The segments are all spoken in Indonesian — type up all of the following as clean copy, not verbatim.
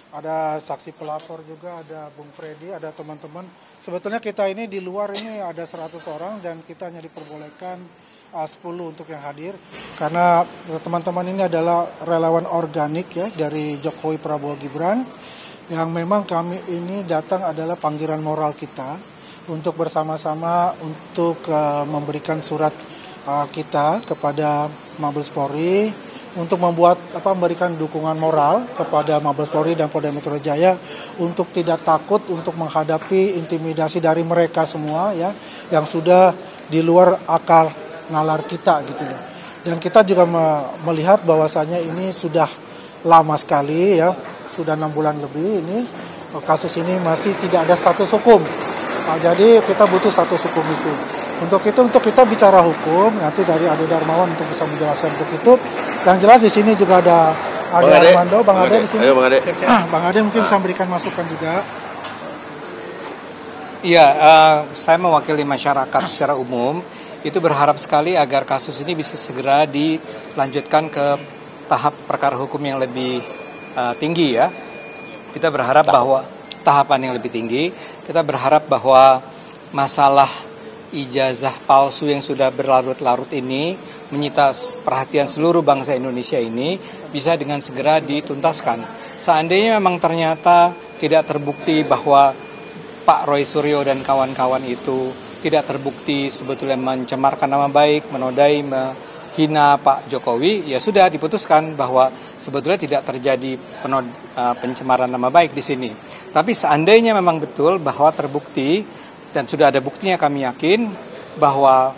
ada saksi pelapor juga, ada Bung Freddy, ada teman-teman. Sebetulnya kita ini di luar ini ada 100 orang dan kita hanya diperbolehkan 10 untuk yang hadir. Karena teman-teman ini adalah relawan organik ya dari Jokowi Prabowo Gibran. Yang memang kami ini datang adalah panggilan moral kita untuk bersama-sama untuk memberikan surat kita kepada Mabes Polri untuk memberikan dukungan moral kepada Mabes Polri dan Polda Metro Jaya untuk tidak takut untuk menghadapi intimidasi dari mereka semua ya yang sudah di luar akal nalar kita gitu loh. Dan kita juga melihat bahwasanya ini sudah lama sekali ya, sudah 6 bulan lebih ini kasus ini masih tidak ada status hukum. Nah, jadi kita butuh status hukum itu. Untuk kita bicara hukum, nanti dari Ade Darmawan untuk bisa menjelaskan untuk itu. Yang jelas di sini juga ada Armando, Bang Ade di sini. Ayo, Bang Ade. Bang Ade mungkin bisa memberikan masukan juga. Iya, saya mewakili masyarakat secara umum. Itu berharap sekali agar kasus ini bisa segera dilanjutkan ke tahap perkara hukum yang lebih tinggi ya. Kita berharap bahwa tahapan yang lebih tinggi. Kita berharap bahwa masalah ijazah palsu yang sudah berlarut-larut ini menyita perhatian seluruh bangsa Indonesia ini bisa dengan segera dituntaskan. Seandainya memang ternyata tidak terbukti bahwa Pak Roy Suryo dan kawan-kawan itu tidak terbukti sebetulnya mencemarkan nama baik, menodai, menghina Pak Jokowi, ya sudah diputuskan bahwa sebetulnya tidak terjadi pencemaran nama baik di sini. Tapi seandainya memang betul bahwa terbukti dan sudah ada buktinya, kami yakin bahwa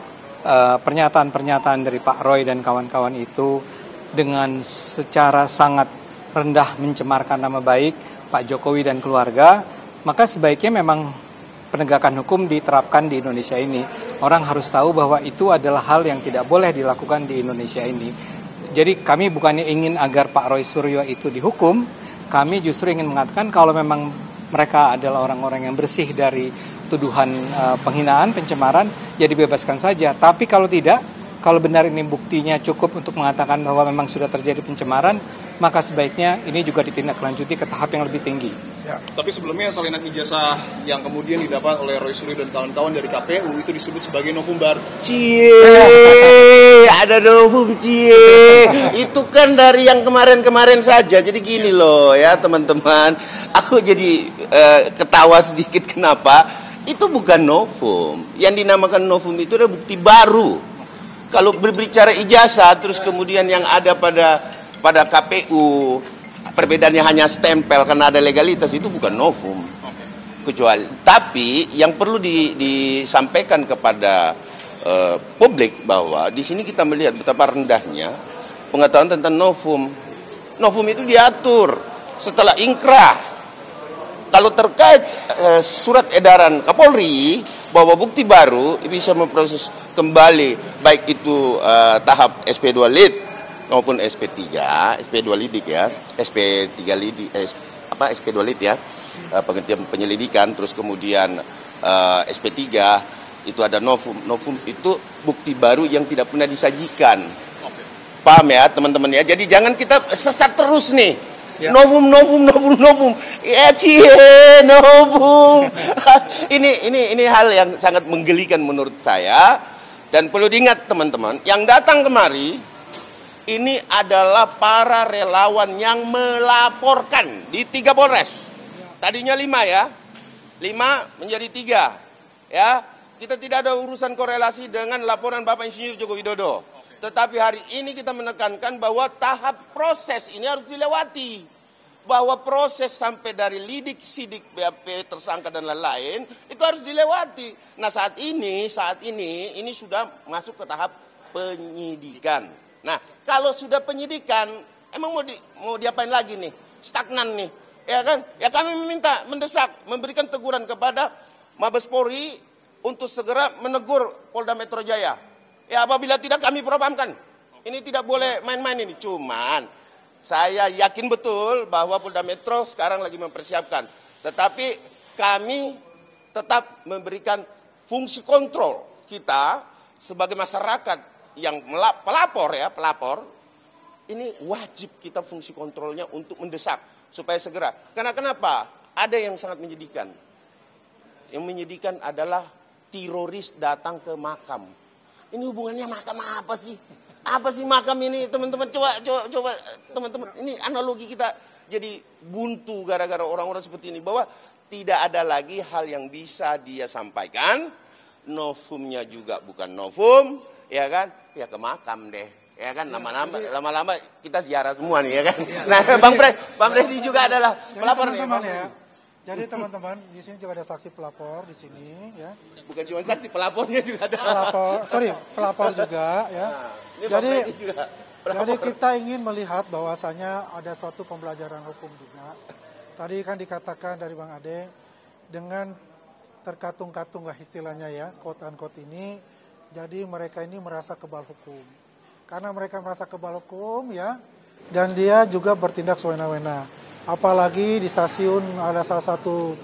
pernyataan-pernyataan dari Pak Roy dan kawan-kawan itu dengan secara sangat rendah mencemarkan nama baik Pak Jokowi dan keluarga, maka sebaiknya memang penegakan hukum diterapkan di Indonesia ini. Orang harus tahu bahwa itu adalah hal yang tidak boleh dilakukan di Indonesia ini. Jadi kami bukannya ingin agar Pak Roy Suryo itu dihukum, kami justru ingin mengatakan kalau memang mereka adalah orang-orang yang bersih dari tuduhan penghinaan, pencemaran, ya dibebaskan saja. Tapi kalau tidak, kalau benar ini buktinya cukup untuk mengatakan bahwa memang sudah terjadi pencemaran, maka sebaiknya ini juga ditindaklanjuti ke tahap yang lebih tinggi. Ya. Tapi sebelumnya salinan ijazah yang kemudian didapat oleh Roy Suryo dan kawan-kawan dari KPU itu disebut sebagai novum baru. Ada novum Itu kan dari yang kemarin-kemarin saja. Jadi gini loh ya teman-teman. Aku jadi ketawa sedikit kenapa? Itu bukan novum. Yang dinamakan novum itu adalah bukti baru. Kalau berbicara ijazah terus kemudian yang ada pada KPU perbedaannya hanya stempel karena ada legalitas, itu bukan novum. Kecuali tapi yang perlu disampaikan kepada publik bahwa di sini kita melihat betapa rendahnya pengetahuan tentang novum. Novum itu diatur setelah inkrah. Kalau terkait surat edaran Kapolri bahwa bukti baru bisa memproses kembali baik itu tahap SP2 Lid maupun SP3, SP2 Lidik ya, SP3 Lidik, SP2 Lid ya, penghentian penyelidikan, terus kemudian SP3 itu ada novum. Novum itu bukti baru yang tidak pernah disajikan. Paham ya teman-teman ya? Jadi jangan kita sesat terus nih. Ya. Novum. Ya novum. Ini hal yang sangat menggelikan menurut saya. Dan perlu diingat teman-teman, yang datang kemari ini adalah para relawan yang melaporkan di 3 Polres. Tadinya 5 ya. 5 menjadi 3. Ya. Kita tidak ada urusan korelasi dengan laporan Bapak Insinyur Joko Widodo. Tetapi hari ini kita menekankan bahwa tahap proses ini harus dilewati. Bahwa proses sampai dari lidik, sidik, BAP, tersangka dan lain-lain itu harus dilewati. Nah saat ini ini sudah masuk ke tahap penyidikan. Nah kalau sudah penyidikan, emang mau diapain lagi nih? Stagnan nih, ya kan? Ya kami meminta, mendesak, memberikan teguran kepada Mabes Polri untuk segera menegur Polda Metro Jaya. Ya apabila tidak kami propampkan. Ini tidak boleh main-main ini. Cuman saya yakin betul bahwa Polda Metro sekarang lagi mempersiapkan. Tetapi kami tetap memberikan fungsi kontrol kita sebagai masyarakat yang pelapor. Ini wajib kita fungsi kontrolnya untuk mendesak supaya segera. Karena kenapa? Ada yang sangat menyedihkan. Yang menyedihkan adalah teroris datang ke makam. Ini hubungannya makam apa sih? Apa sih makam ini, teman-teman? Coba teman-teman, ini analogi kita jadi buntu gara-gara orang-orang seperti ini, bahwa tidak ada lagi hal yang bisa dia sampaikan. Novumnya juga bukan novum, ya kan? Ya ke makam deh, ya kan? Lama-lama kita ziarah semua nih, ya kan? Nah, Bang Freddy juga adalah pelapor nih, Bang. Jadi teman-teman, di sini juga ada saksi pelapor di sini, ya. Bukan cuma saksi, pelapornya juga ada. Pelapor juga, ya. Nah, jadi kita ingin melihat bahwasanya ada suatu pembelajaran hukum juga. Tadi kan dikatakan dari Bang Ade, dengan terkatung-katung lah istilahnya ya, quote-unquote ini, jadi mereka ini merasa kebal hukum. Karena mereka merasa kebal hukum, ya, dan dia juga bertindak sewena-wena. Apalagi di stasiun ada salah satu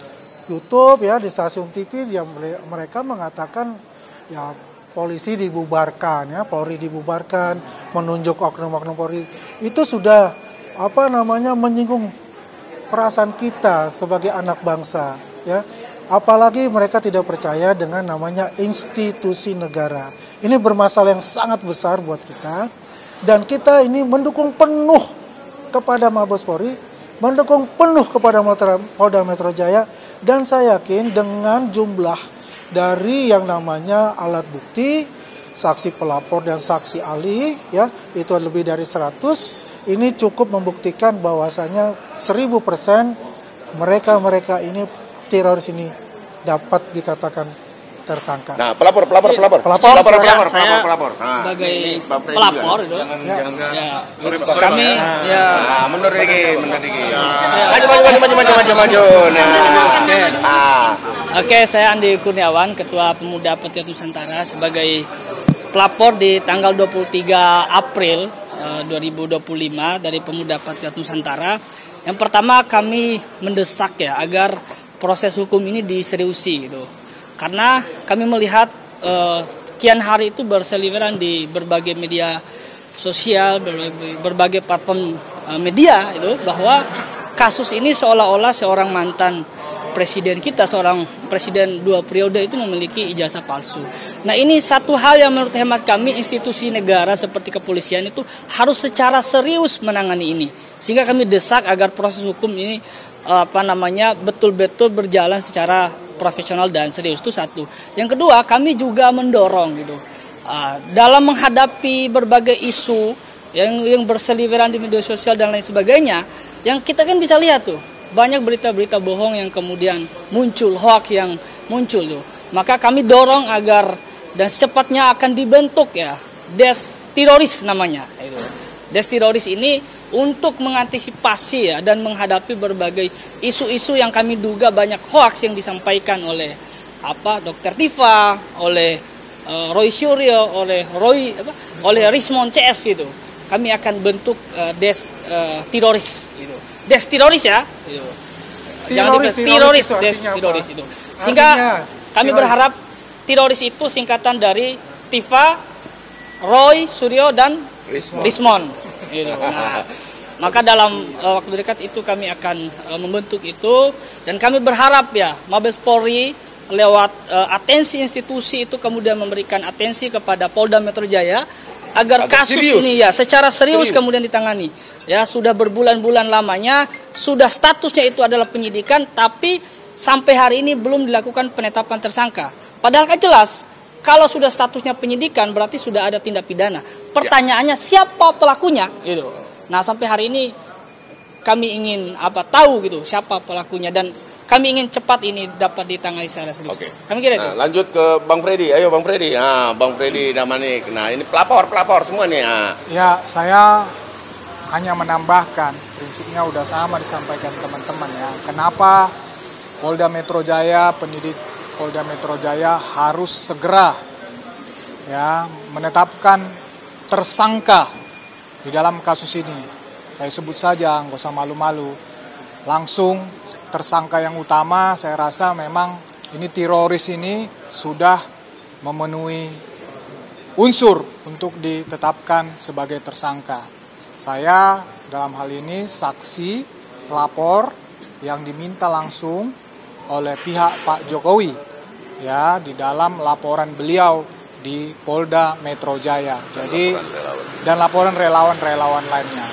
YouTube ya, di stasiun TV dia mereka mengatakan ya polisi dibubarkan ya, Polri dibubarkan, menunjuk oknum-oknum Polri. Itu sudah menyinggung perasaan kita sebagai anak bangsa ya. Apalagi mereka tidak percaya dengan namanya institusi negara. Ini bermasalah yang sangat besar buat kita, dan kita ini mendukung penuh kepada Mabes Polri, mendukung penuh kepada Polda Metro Jaya, dan saya yakin dengan jumlah dari yang namanya alat bukti, saksi pelapor dan saksi ahli ya, itu lebih dari 100, ini cukup membuktikan bahwasanya 1000% mereka ini teroris ini dapat dikatakan tersangka. Nah, pelapor. Saya sebagai pelapor itu. Kami ya. Mundur dikit. Maju. Oke, saya Andi Kurniawan, Ketua Pemuda Patriot Nusantara, sebagai pelapor di tanggal 23 April 2025 dari Pemuda Patriot Nusantara. Yang pertama, kami mendesak ya agar proses hukum ini diseriusi gitu. Karena kami melihat kian hari itu berseliweran di berbagai media sosial, berbagai platform media itu, bahwa kasus ini seolah-olah seorang mantan presiden kita, seorang presiden 2 periode itu memiliki ijazah palsu. Nah, ini satu hal yang menurut hemat kami institusi negara seperti kepolisian itu harus secara serius menangani ini. Sehingga kami desak agar proses hukum ini betul-betul berjalan secara profesional dan serius. Itu satu. Yang kedua, kami juga mendorong gitu dalam menghadapi berbagai isu yang berseliweran di media sosial dan lain sebagainya, yang kita kan bisa lihat tuh banyak berita-berita bohong yang kemudian muncul, hoax yang muncul tuh. Maka kami dorong agar dan secepatnya akan dibentuk ya Des Teroris namanya itu. Des Teroris ini untuk mengantisipasi ya dan menghadapi berbagai isu-isu yang kami duga banyak hoax yang disampaikan oleh Dr. Tifa, oleh Roy Suryo, oleh Rismon CS gitu. Kami akan bentuk Des Teroris gitu. Des Teroris ya. Gitu. Teroris itu. Sehingga kami berharap teroris itu singkatan dari Tifa, Roy Suryo dan Rismon. Gitu. Nah, maka dalam waktu dekat itu kami akan membentuk itu, dan kami berharap ya Mabes Polri lewat atensi institusi itu kemudian memberikan atensi kepada Polda Metro Jaya agar kasus ini ya secara serius kemudian ditangani. Ya, sudah berbulan-bulan lamanya, sudah statusnya itu adalah penyidikan, tapi sampai hari ini belum dilakukan penetapan tersangka. Padahal kan jelas kalau sudah statusnya penyidikan berarti sudah ada tindak pidana. Pertanyaannya siapa pelakunya? Gitu. Nah, sampai hari ini kami ingin tahu gitu siapa pelakunya, dan kami ingin cepat ini dapat ditangani secara serius. Oke. Kami kira itu. Lanjut ke Bang Freddy. Ayo Bang Freddy. Bang Freddy Damanik. Nah, ini pelapor semua nih. Ya, saya hanya menambahkan, prinsipnya udah sama disampaikan teman-teman ya. Kenapa Polda Metro Jaya, penyidik Polda Metro Jaya harus segera ya menetapkan tersangka di dalam kasus ini. Saya sebut saja, nggak usah malu-malu. Langsung tersangka yang utama, saya rasa memang ini teroris ini sudah memenuhi unsur untuk ditetapkan sebagai tersangka. Saya dalam hal ini saksi pelapor yang diminta langsung oleh pihak Pak Jokowi ya di dalam laporan beliau di Polda Metro Jaya. Jadi dan laporan relawan-relawan lainnya.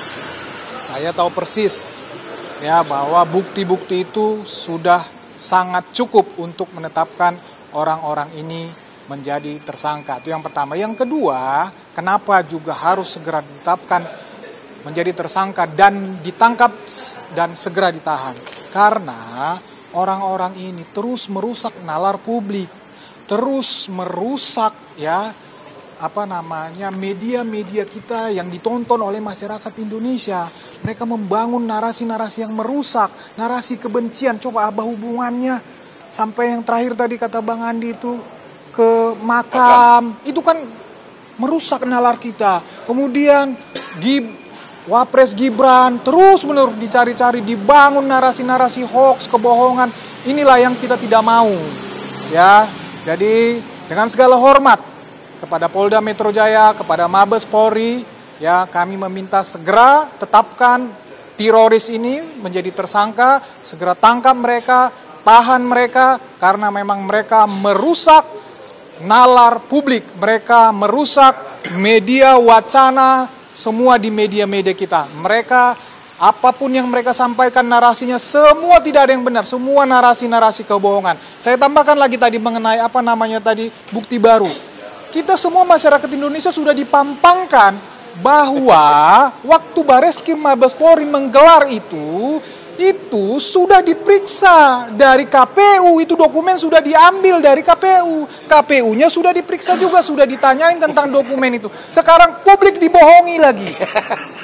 Saya tahu persis ya bahwa bukti-bukti itu sudah sangat cukup untuk menetapkan orang-orang ini menjadi tersangka. Itu yang pertama. Yang kedua, kenapa juga harus segera ditetapkan menjadi tersangka dan ditangkap dan segera ditahan? Karena orang-orang ini terus merusak nalar publik, terus merusak media-media kita yang ditonton oleh masyarakat Indonesia. Mereka membangun narasi-narasi yang merusak, narasi kebencian. Coba apa hubungannya sampai yang terakhir tadi kata Bang Andi itu ke makam. Itu kan merusak nalar kita. Kemudian Wapres Gibran terus-menerus dicari-cari, dibangun narasi-narasi hoax, kebohongan. Inilah yang kita tidak mau. Ya, jadi dengan segala hormat kepada Polda Metro Jaya, kepada Mabes Polri, ya kami meminta segera tetapkan teroris ini menjadi tersangka, segera tangkap mereka, tahan mereka karena memang mereka merusak nalar publik, mereka merusak media wacana semua di media-media kita. Mereka apapun yang mereka sampaikan narasinya semua tidak ada yang benar, semua narasi-narasi kebohongan. Saya tambahkan lagi tadi mengenai bukti baru. Kita semua masyarakat Indonesia sudah dipampangkan bahwa waktu Bareskrim Mabes Polri menggelar itu sudah diperiksa dari KPU, itu dokumen sudah diambil dari KPU. KPU-nya sudah diperiksa juga, sudah ditanyain tentang dokumen itu. Sekarang publik dibohongi lagi.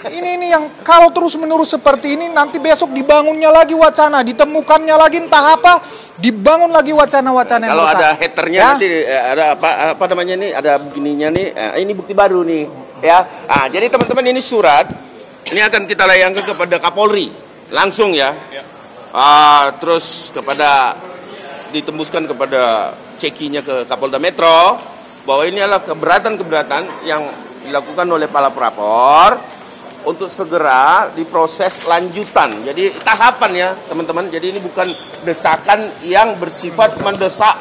Ini yang kalau terus-menerus seperti ini nanti besok dibangunnya lagi wacana, ditemukannya lagi entah apa, dibangun lagi wacana-wacana yang kalau besar. Ada haternya ya? Nanti ada apa namanya nih, ada begininya nih. Ini bukti baru nih, ya. Jadi teman-teman ini surat ini akan kita layangkan kepada Kapolri. Langsung ya. Terus ditembuskan kepada cekinya ke Kapolda Metro bahwa ini adalah keberatan-keberatan yang dilakukan oleh para pelapor untuk segera diproses lanjutan. Jadi tahapan ya teman-teman. Jadi ini bukan desakan yang bersifat mendesak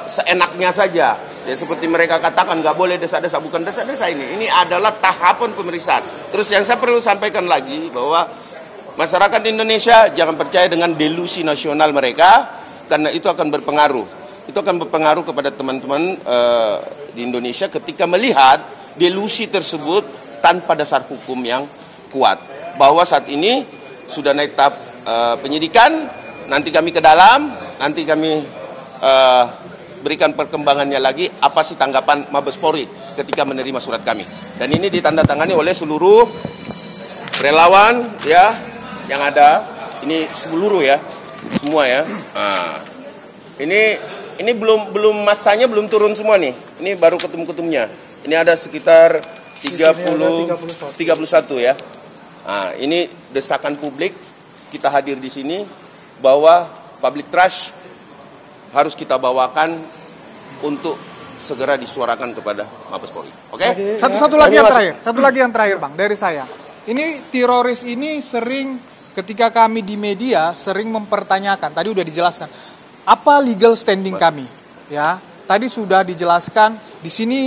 seenaknya saja. Ya seperti mereka katakan nggak boleh desa-desa, bukan desa-desa ini. Ini adalah tahapan pemeriksaan. Terus yang saya perlu sampaikan lagi bahwa masyarakat Indonesia jangan percaya dengan delusi nasional mereka, karena itu akan berpengaruh. Itu akan berpengaruh kepada teman-teman di Indonesia ketika melihat delusi tersebut tanpa dasar hukum yang kuat. Bahwa saat ini sudah naik tahap penyidikan, nanti kami ke dalam, nanti kami berikan perkembangannya lagi, apa sih tanggapan Mabes Polri ketika menerima surat kami. Dan ini ditandatangani oleh seluruh relawan ya, yang ada, ini seluruh ya, semua ya. Ini belum masanya belum turun semua nih. Ini baru ketum-ketumnya. Ini ada sekitar 31 ya. Ini desakan publik, kita hadir di sini bahwa public trust harus kita bawakan untuk segera disuarakan kepada Mabes Polri. Oke? Satu lagi yang terakhir Bang dari saya. Ini teroris ini sering ketika kami di media sering mempertanyakan, tadi udah dijelaskan, apa legal standing kami? Ya, tadi sudah dijelaskan di sini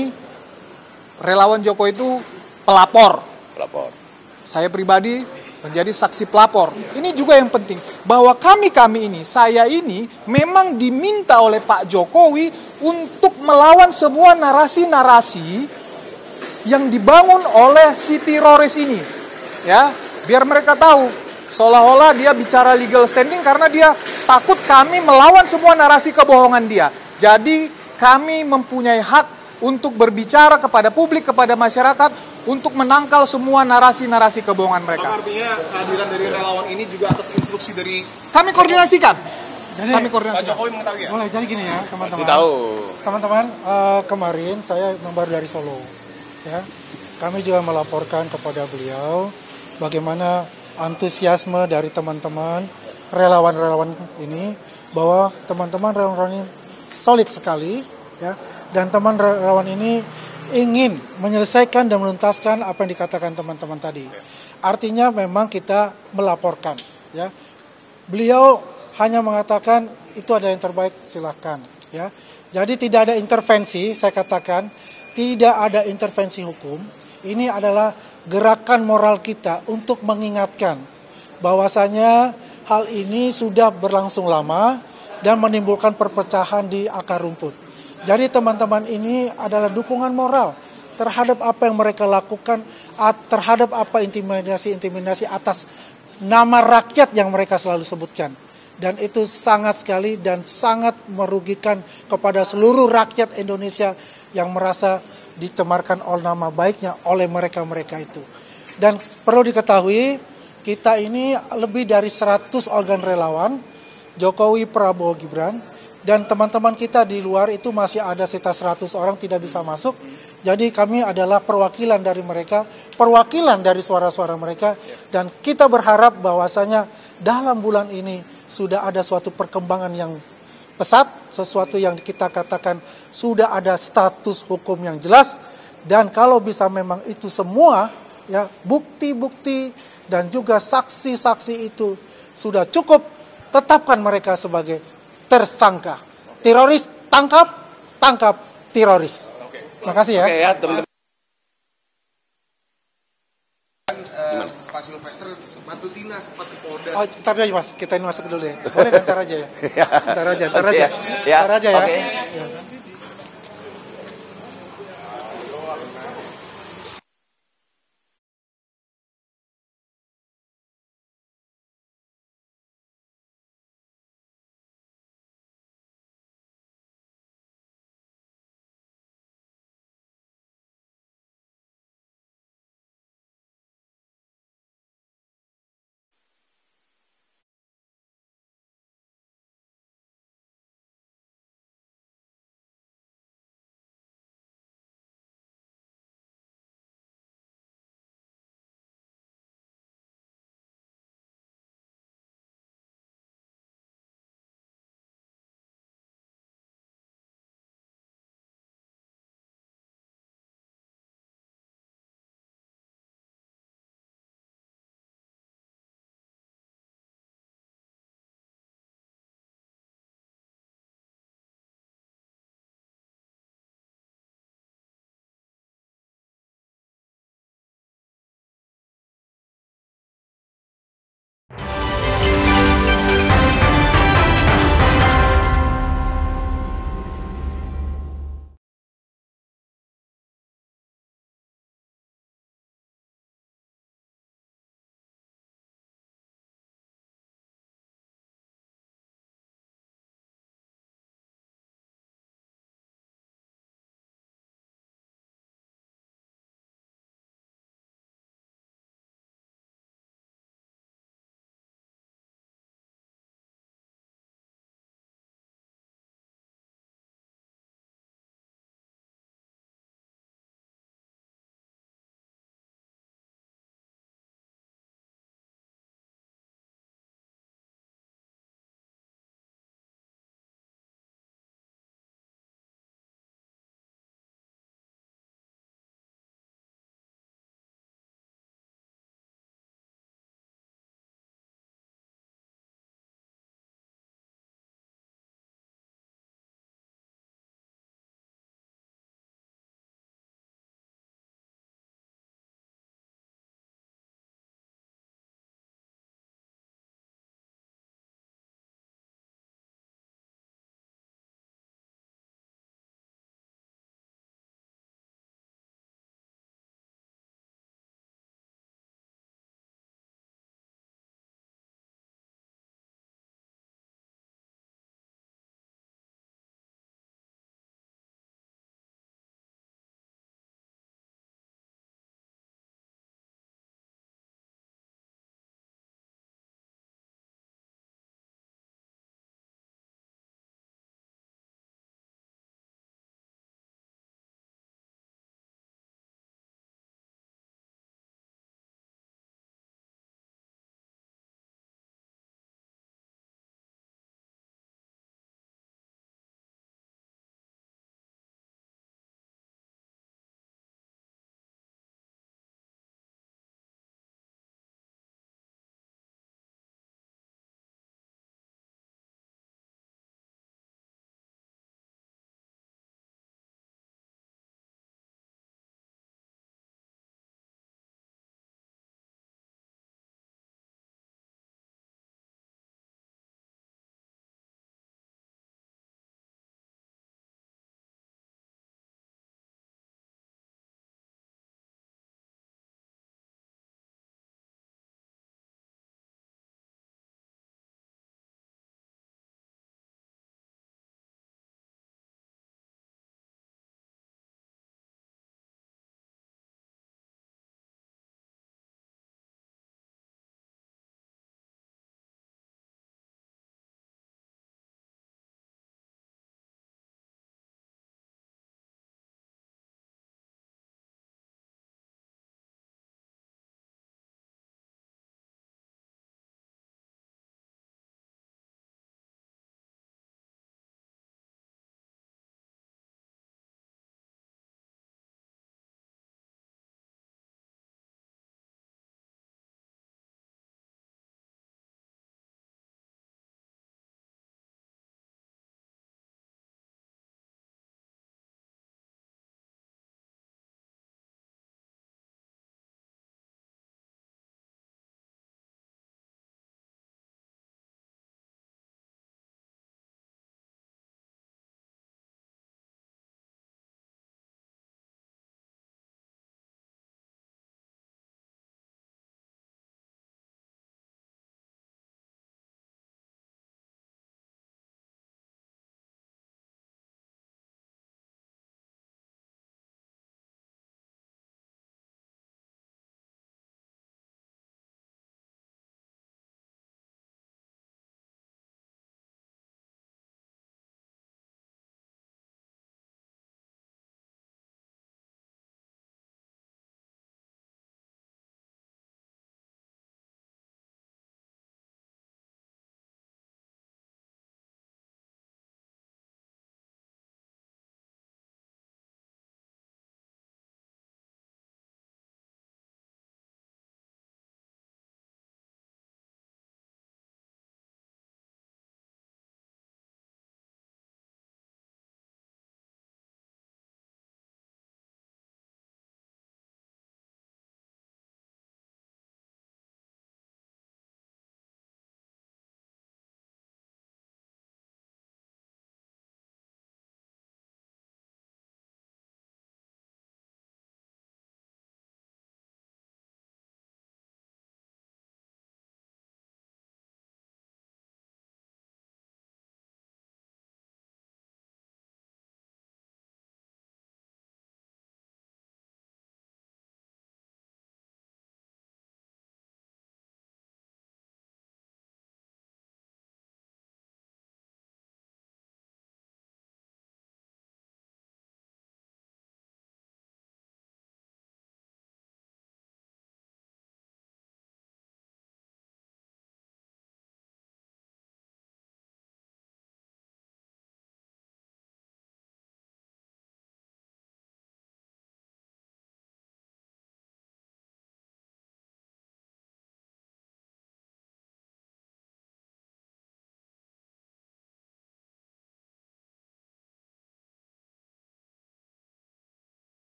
relawan Jokowi itu pelapor. Saya pribadi menjadi saksi pelapor. Ini juga yang penting bahwa kami ini, saya ini memang diminta oleh Pak Jokowi untuk melawan semua narasi-narasi yang dibangun oleh si teroris ini. Ya, biar mereka tahu seolah-olah dia bicara legal standing karena dia takut kami melawan semua narasi kebohongan dia. Jadi kami mempunyai hak untuk berbicara kepada publik, kepada masyarakat, untuk menangkal semua narasi-narasi kebohongan mereka. Artinya kehadiran dari relawan ini juga atas instruksi dari... Kami koordinasikan. Jadi, Pak Jokowi mengetahui ya? Boleh, jadi gini ya teman-teman. Pasti tahu. Teman-teman, kemarin saya baru dari Solo. Ya, kami juga melaporkan kepada beliau bagaimana antusiasme dari teman-teman relawan-relawan ini, bahwa teman-teman relawan ini solid sekali ya, dan teman relawan ini ingin menyelesaikan dan menuntaskan apa yang dikatakan teman-teman tadi. Artinya memang kita melaporkan ya. Beliau hanya mengatakan itu adalah yang terbaik, silahkan, ya. Jadi tidak ada intervensi, saya katakan tidak ada intervensi hukum. Ini adalah gerakan moral kita untuk mengingatkan bahwasanya hal ini sudah berlangsung lama dan menimbulkan perpecahan di akar rumput. Jadi teman-teman ini adalah dukungan moral terhadap apa yang mereka lakukan, terhadap apa intimidasi atas nama rakyat yang mereka selalu sebutkan. Dan itu sangat sekali dan sangat merugikan kepada seluruh rakyat Indonesia yang merasa dicemarkan oleh nama baiknya oleh mereka-mereka itu. Dan perlu diketahui, kita ini lebih dari 100 organ relawan, Jokowi, Prabowo, Gibran, dan teman-teman kita di luar itu masih ada sekitar 100 orang tidak bisa masuk. Jadi kami adalah perwakilan dari mereka, perwakilan dari suara-suara mereka, dan kita berharap bahwasanya dalam bulan ini sudah ada suatu perkembangan yang pesat, sesuatu yang kita katakan sudah ada status hukum yang jelas, dan kalau bisa memang itu semua, ya, bukti-bukti dan juga saksi-saksi itu sudah cukup, tetapkan mereka sebagai tersangka. Teroris tangkap teroris. Terima kasih ya. Oke ya, teman-teman. Pak Silvester Matutina sempat ke Polda. Oh, ntar aja Mas, kita ini masuk dulu ya. Boleh ntar aja ya. Ntar aja. Oke, ya. Ntar aja ya. Oke.